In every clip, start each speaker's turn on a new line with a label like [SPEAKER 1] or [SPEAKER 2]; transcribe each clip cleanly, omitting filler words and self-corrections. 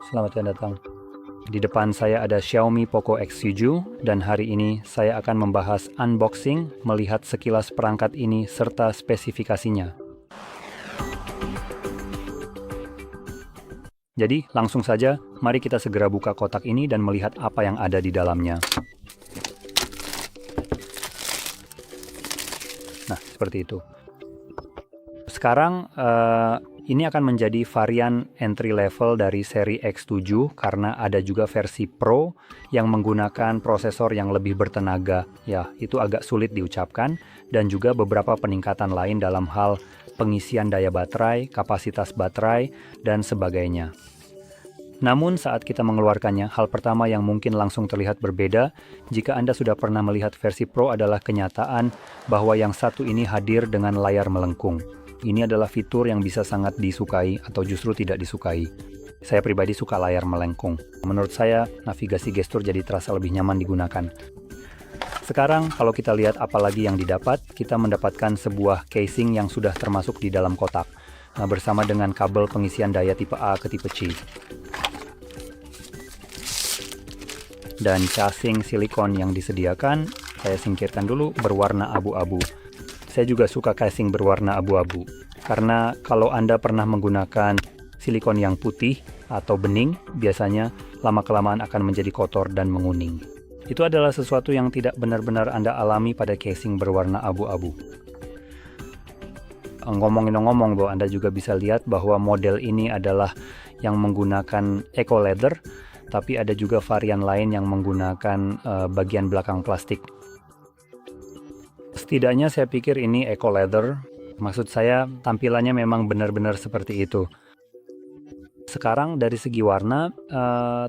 [SPEAKER 1] Selamat datang. Di depan saya ada Xiaomi Poco X7 dan hari ini saya akan membahas unboxing, melihat sekilas perangkat ini serta spesifikasinya. Jadi langsung saja, mari kita segera buka kotak ini dan melihat apa yang ada di dalamnya. Nah, seperti itu. Sekarang ini akan menjadi varian entry level dari seri X7 karena ada juga versi Pro yang menggunakan prosesor yang lebih bertenaga. Ya, itu agak sulit diucapkan, dan juga beberapa peningkatan lain dalam hal pengisian daya baterai, kapasitas baterai, dan sebagainya. Namun saat kita mengeluarkannya, hal pertama yang mungkin langsung terlihat berbeda jika Anda sudah pernah melihat versi Pro adalah kenyataan bahwa yang satu ini hadir dengan layar melengkung. Ini adalah fitur yang bisa sangat disukai atau justru tidak disukai. Saya pribadi suka layar melengkung. Menurut saya, navigasi gestur jadi terasa lebih nyaman digunakan. Sekarang, kalau kita lihat apa lagi yang didapat, kita mendapatkan sebuah casing yang sudah termasuk di dalam kotak, bersama dengan kabel pengisian daya tipe A ke tipe C. Dan casing silikon yang disediakan, saya singkirkan dulu, berwarna abu-abu. Saya juga suka casing berwarna abu-abu, karena kalau Anda pernah menggunakan silikon yang putih atau bening, biasanya lama-kelamaan akan menjadi kotor dan menguning. Itu adalah sesuatu yang tidak benar-benar Anda alami pada casing berwarna abu-abu. Ngomong-ngomong bahwa Anda juga bisa lihat bahwa model ini adalah yang menggunakan eco leather, tapi ada juga varian lain yang menggunakan bagian belakang plastik. Setidaknya saya pikir ini eco leather. Maksud saya tampilannya memang benar-benar seperti itu. Sekarang dari segi warna,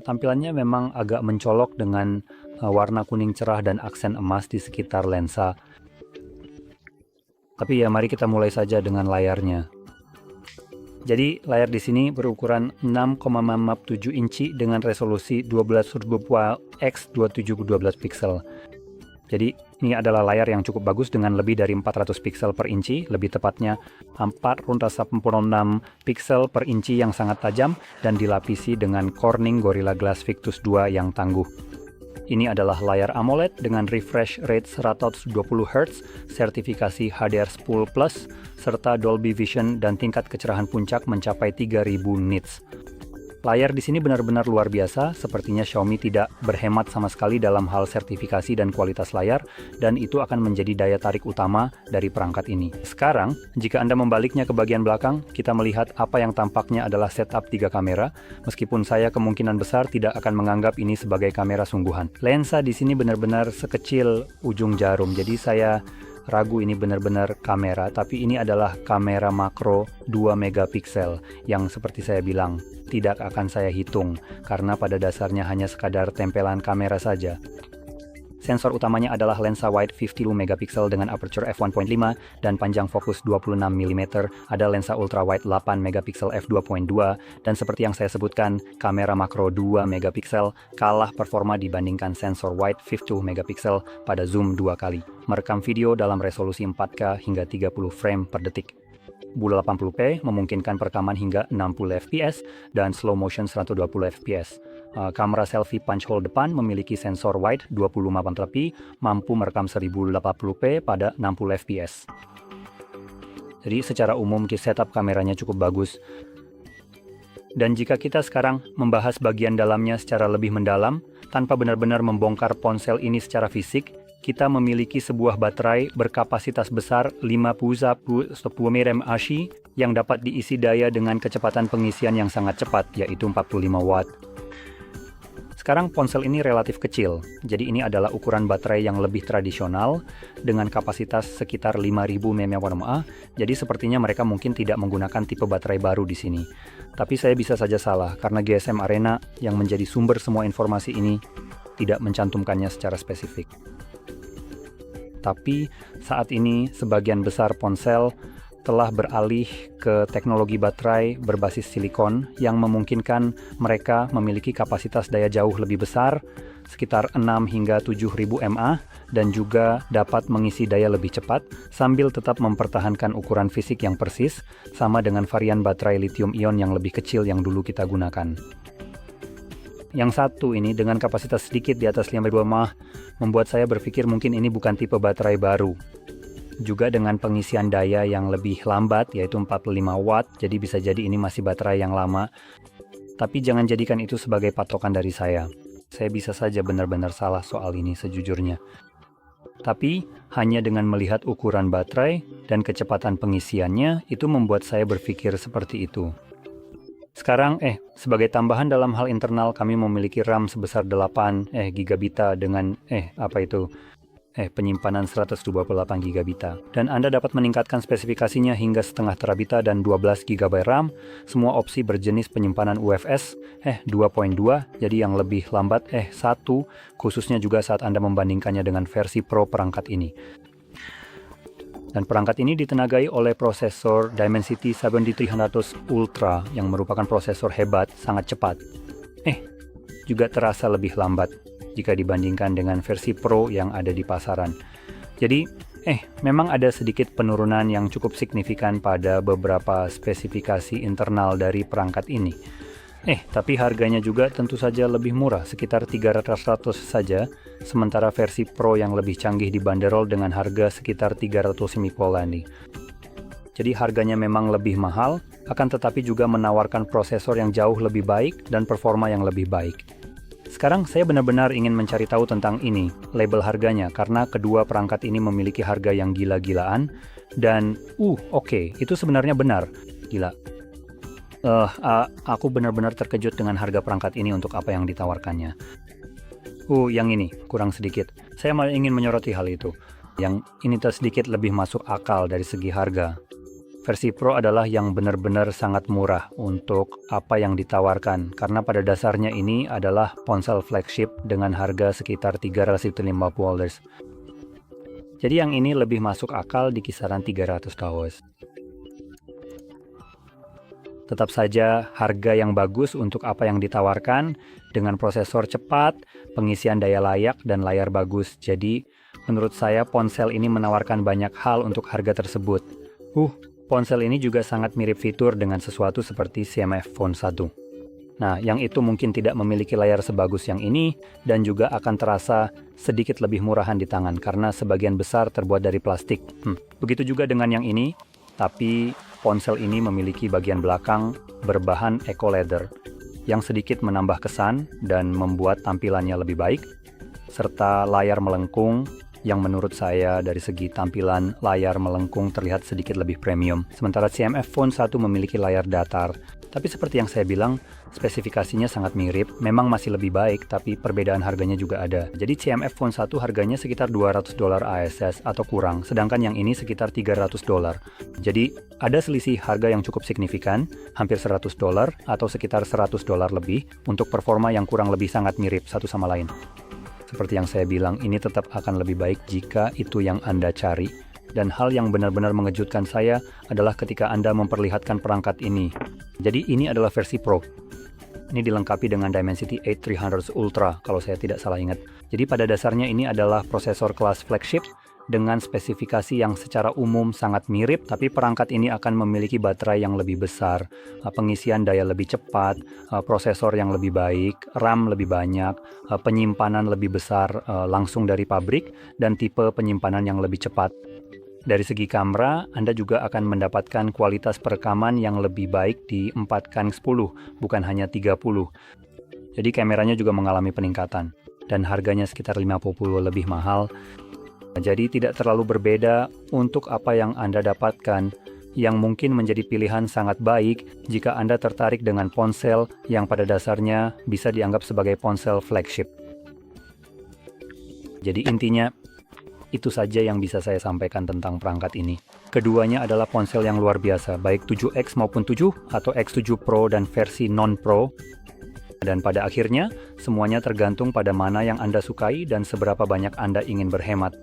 [SPEAKER 1] tampilannya memang agak mencolok dengan warna kuning cerah dan aksen emas di sekitar lensa. Tapi ya mari kita mulai saja dengan layarnya. Jadi layar di sini berukuran 6,57 inci dengan resolusi 12x 2712 pixel. Jadi ini adalah layar yang cukup bagus dengan lebih dari 400 pixel per inci, lebih tepatnya 486 pixel per inci yang sangat tajam dan dilapisi dengan Corning Gorilla Glass Victus 2 yang tangguh. Ini adalah layar AMOLED dengan refresh rate 120 Hz, sertifikasi HDR10+, serta Dolby Vision dan tingkat kecerahan puncak mencapai 3000 nits. Layar di sini benar-benar luar biasa, sepertinya Xiaomi tidak berhemat sama sekali dalam hal sertifikasi dan kualitas layar, dan itu akan menjadi daya tarik utama dari perangkat ini. Sekarang, jika Anda membaliknya ke bagian belakang, kita melihat apa yang tampaknya adalah setup 3 kamera, meskipun saya kemungkinan besar tidak akan menganggap ini sebagai kamera sungguhan. Lensa di sini benar-benar sekecil ujung jarum, jadi saya ragu ini benar-benar kamera, tapi ini adalah kamera makro 2 megapiksel yang seperti saya bilang tidak akan saya hitung karena pada dasarnya hanya sekadar tempelan kamera saja. Sensor utamanya adalah lensa wide 52 megapiksel dengan aperture f1.5 dan panjang fokus 26 mm. Ada lensa ultra wide 8 megapiksel f2.2 dan seperti yang saya sebutkan, kamera makro 2 megapiksel kalah performa dibandingkan sensor wide 52 megapiksel pada zoom 2 kali. Merekam video dalam resolusi 4K hingga 30 frame per detik. Full 80p memungkinkan perekaman hingga 60 fps dan slow motion 120 fps. Kamera selfie punch hole depan memiliki sensor wide 20 megapikselpi, mampu merekam 1080p pada 60 fps. Jadi secara umum setup kameranya cukup bagus. Dan jika kita sekarang membahas bagian dalamnya secara lebih mendalam, tanpa benar-benar membongkar ponsel ini secara fisik, kita memiliki sebuah baterai berkapasitas besar 50,000 mAh yang dapat diisi daya dengan kecepatan pengisian yang sangat cepat, yaitu 45 watt. Sekarang ponsel ini relatif kecil, jadi ini adalah ukuran baterai yang lebih tradisional dengan kapasitas sekitar 5000 mAh, jadi sepertinya mereka mungkin tidak menggunakan tipe baterai baru di sini. Tapi saya bisa saja salah, karena GSM Arena yang menjadi sumber semua informasi ini tidak mencantumkannya secara spesifik. Tapi saat ini sebagian besar ponsel telah beralih ke teknologi baterai berbasis silikon yang memungkinkan mereka memiliki kapasitas daya jauh lebih besar, sekitar 6 hingga 7.000 mAh, dan juga dapat mengisi daya lebih cepat sambil tetap mempertahankan ukuran fisik yang persis, sama dengan varian baterai lithium ion yang lebih kecil yang dulu kita gunakan. yang satu ini dengan kapasitas sedikit di atas 5.000 mAh membuat saya berpikir mungkin ini bukan tipe baterai baru. Juga dengan pengisian daya yang lebih lambat yaitu 45 watt, jadi bisa jadi ini masih baterai yang lama. Tapi jangan jadikan itu sebagai patokan dari saya. Saya bisa saja benar-benar salah soal ini sejujurnya. Tapi hanya dengan melihat ukuran baterai dan kecepatan pengisiannya itu membuat saya berpikir seperti itu. Sekarang, sebagai tambahan dalam hal internal kami memiliki RAM sebesar 8 gigabita dengan penyimpanan 128 gigabita. Dan Anda dapat meningkatkan spesifikasinya hingga setengah terabita dan 12 GB RAM. Semua opsi berjenis penyimpanan UFS 2.2, jadi yang lebih lambat 1, khususnya juga saat Anda membandingkannya dengan versi Pro perangkat ini. Dan perangkat ini ditenagai oleh prosesor Dimensity 7300 Ultra yang merupakan prosesor hebat, sangat cepat. Juga terasa lebih lambat jika dibandingkan dengan versi Pro yang ada di pasaran. Jadi, memang ada sedikit penurunan yang cukup signifikan pada beberapa spesifikasi internal dari perangkat ini. Tapi harganya juga tentu saja lebih murah, sekitar 300 saja, sementara versi Pro yang lebih canggih dibanderol dengan harga sekitar 300 Polani. Jadi harganya memang lebih mahal, akan tetapi juga menawarkan prosesor yang jauh lebih baik dan performa yang lebih baik. Sekarang saya benar-benar ingin mencari tahu tentang ini, label harganya, karena kedua perangkat ini memiliki harga yang gila-gilaan, dan itu sebenarnya benar, gila. Aku benar-benar terkejut dengan harga perangkat ini untuk apa yang ditawarkannya. Yang ini, kurang sedikit. Saya malah ingin menyoroti hal itu. Yang ini sedikit lebih masuk akal dari segi harga. Versi Pro adalah yang benar-benar sangat murah untuk apa yang ditawarkan, karena pada dasarnya ini adalah ponsel flagship dengan harga sekitar $350. Jadi yang ini lebih masuk akal di kisaran $300. Tetap saja harga yang bagus untuk apa yang ditawarkan dengan prosesor cepat, pengisian daya layak, dan layar bagus. Jadi menurut saya ponsel ini menawarkan banyak hal untuk harga tersebut. Ponsel ini juga sangat mirip fitur dengan sesuatu seperti CMF Phone 1. Nah, yang itu mungkin tidak memiliki layar sebagus yang ini dan juga akan terasa sedikit lebih murahan di tangan karena sebagian besar terbuat dari plastik. Begitu juga dengan yang ini, tapi ponsel ini memiliki bagian belakang berbahan eco leather yang sedikit menambah kesan dan membuat tampilannya lebih baik, serta layar melengkung yang menurut saya dari segi tampilan layar melengkung terlihat sedikit lebih premium. Sementara CMF Phone 1 memiliki layar datar. Tapi seperti yang saya bilang, spesifikasinya sangat mirip, memang masih lebih baik, tapi perbedaan harganya juga ada. Jadi CMF Phone 1 harganya sekitar $200 ASS atau kurang, sedangkan yang ini sekitar $300. Jadi ada selisih harga yang cukup signifikan, hampir $100 atau sekitar $100 lebih, untuk performa yang kurang lebih sangat mirip satu sama lain. Seperti yang saya bilang, ini tetap akan lebih baik jika itu yang Anda cari. Dan hal yang benar-benar mengejutkan saya adalah ketika Anda memperlihatkan perangkat ini. Jadi ini adalah versi Pro. Ini dilengkapi dengan Dimensity 8300 Ultra, kalau saya tidak salah ingat. Jadi pada dasarnya ini adalah prosesor kelas flagship dengan spesifikasi yang secara umum sangat mirip, tapi perangkat ini akan memiliki baterai yang lebih besar, pengisian daya lebih cepat, prosesor yang lebih baik, RAM lebih banyak, penyimpanan lebih besar langsung dari pabrik, dan tipe penyimpanan yang lebih cepat. Dari segi kamera, Anda juga akan mendapatkan kualitas perekaman yang lebih baik di 4K10, bukan hanya 30. Jadi kameranya juga mengalami peningkatan, dan harganya sekitar 50 lebih mahal. Jadi tidak terlalu berbeda untuk apa yang Anda dapatkan, yang mungkin menjadi pilihan sangat baik jika Anda tertarik dengan ponsel yang pada dasarnya bisa dianggap sebagai ponsel flagship. Jadi intinya, itu saja yang bisa saya sampaikan tentang perangkat ini. Keduanya adalah ponsel yang luar biasa, baik 7X maupun 7 atau X7 Pro dan versi non-Pro. Dan pada akhirnya, semuanya tergantung pada mana yang Anda sukai dan seberapa banyak Anda ingin berhemat.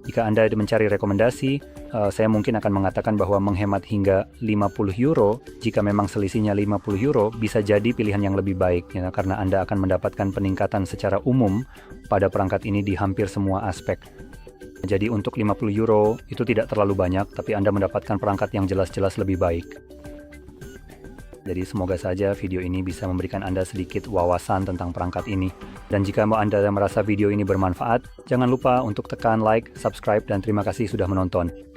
[SPEAKER 1] Jika Anda mencari rekomendasi, saya mungkin akan mengatakan bahwa menghemat hingga €50, jika memang selisihnya €50, bisa jadi pilihan yang lebih baik, ya, karena Anda akan mendapatkan peningkatan secara umum pada perangkat ini di hampir semua aspek. Jadi untuk €50 itu tidak terlalu banyak, tapi Anda mendapatkan perangkat yang jelas-jelas lebih baik. Jadi semoga saja video ini bisa memberikan Anda sedikit wawasan tentang perangkat ini. Dan jika Anda merasa video ini bermanfaat, jangan lupa untuk tekan like, subscribe, dan terima kasih sudah menonton.